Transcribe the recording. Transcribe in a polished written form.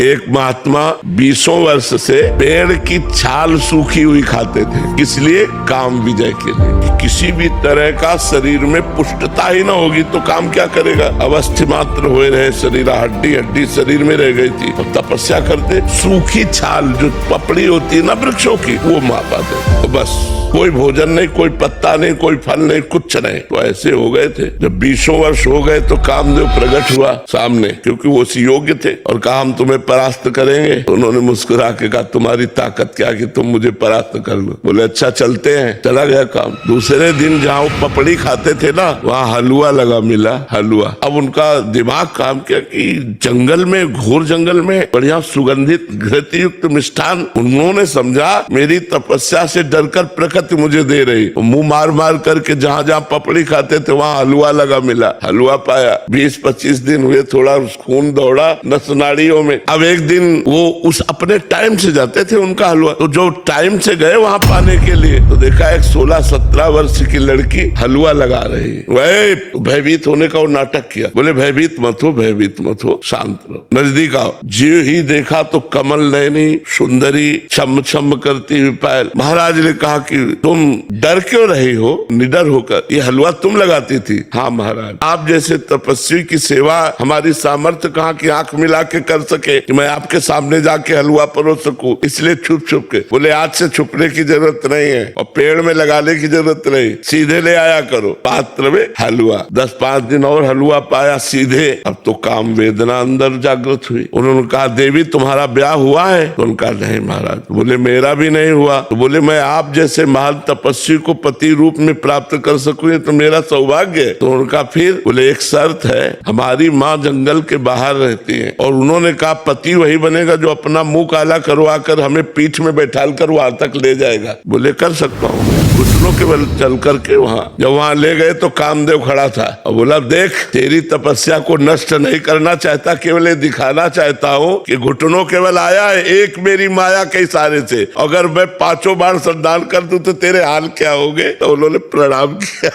एक महात्मा 20 वर्ष से पेड़ की छाल सूखी हुई खाते थे, इसलिए काम विजय के लिए। किसी भी तरह का शरीर में पुष्टता ही ना होगी तो काम क्या करेगा। अवस्थी मात्र हुए रहे शरीर, हड्डी हड्डी शरीर में रह गई थी और तपस्या करते। सूखी छाल जो पपड़ी होती है ना वृक्षों की, वो मापा दे, तो बस कोई भोजन नहीं, कोई पत्ता नहीं, कोई फल नहीं, कुछ नहीं। तो ऐसे हो गए थे। जब 20 वर्ष हो गए तो कामदेव प्रकट हुआ सामने, क्योंकि वो योग्य थे, और कहा हम तुम्हें परास्त करेंगे। तो उन्होंने मुस्कुरा के कहा तुम्हारी ताकत क्या कि तुम मुझे परास्त कर लो। बोले अच्छा चलते हैं। चला गया काम। दूसरे दिन जहाँ वो पपड़ी खाते थे ना, वहाँ हलवा लगा मिला, हलवा। अब उनका दिमाग काम किया कि जंगल में, घोर जंगल में बढ़िया सुगंधित घृत युक्त मिष्ठान। उन्होंने समझा मेरी तपस्या से डरकर प्रकृति मुझे दे रही। मुंह मार मार करके जहाँ जहाँ पपड़ी खाते थे वहाँ हलवा लगा मिला, हलवा पाया। 20-25 दिन हुए, थोड़ा खून दौड़ा नस नाड़ियों में। अब एक दिन वो उस अपने टाइम से जाते थे उनका हलवा, तो जो टाइम से गए वहाँ पाने के लिए, तो देखा एक 16-17 वर्ष की लड़की हलवा लगा रही। वह भयभीत होने का वो नाटक किया। बोले भयभीत मत हो, भयभीत मत हो, शांत रहो, नजदीक आओ। जो ही देखा तो कमल नयनी सुंदरी छम छम करती हुई पायल। महाराज ने कहा कि तुम डर क्यों रही हो निडर होकर, ये हलवा तुम लगाती थी। हाँ महाराज, आप जैसे तपस्वी की सेवा हमारी सामर्थ्य कहाँ की आंख मिला के कर सके कि मैं आपके सामने जाके हलवा परोस सकूं, इसलिए छुप छुप के। बोले आज से छुपने की जरूरत नहीं है और पेड़ में लगाने की जरूरत नहीं, सीधे ले आया करो पात्र में हलवा। 10-5 दिन और हलवा पाया सीधे। अब तो काम वेदना अंदर जागृत हुई। उन्होंने कहा देवी तुम्हारा ब्याह हुआ है? तो उनका नहीं महाराज। बोले मेरा भी नहीं हुआ। तो बोले मैं आप जैसे महान तपस्वी को पति रूप में प्राप्त कर सकूं, तो मेरा सौभाग्य है। तो उनका फिर बोले एक शर्त है, हमारी माँ जंगल के बाहर रहती है, और उन्होंने कहा पति वही बनेगा जो अपना मुंह काला करवा कर हमें पीठ में बैठाल कर वहां तक ले जाएगा। बोले कर सकता हूँ मैं। घुटनों के बल चल करके वहां, जब वहां ले गए तो कामदेव खड़ा था और बोला देख तेरी तपस्या को नष्ट नहीं करना चाहता, केवल ये दिखाना चाहता हूँ कि घुटनों केवल आया है एक मेरी माया के इशारे से। अगर मैं 5 बार संदान कर दूं तो तेरे हाल क्या होंगे। तो उन्होंने प्रणाम किया।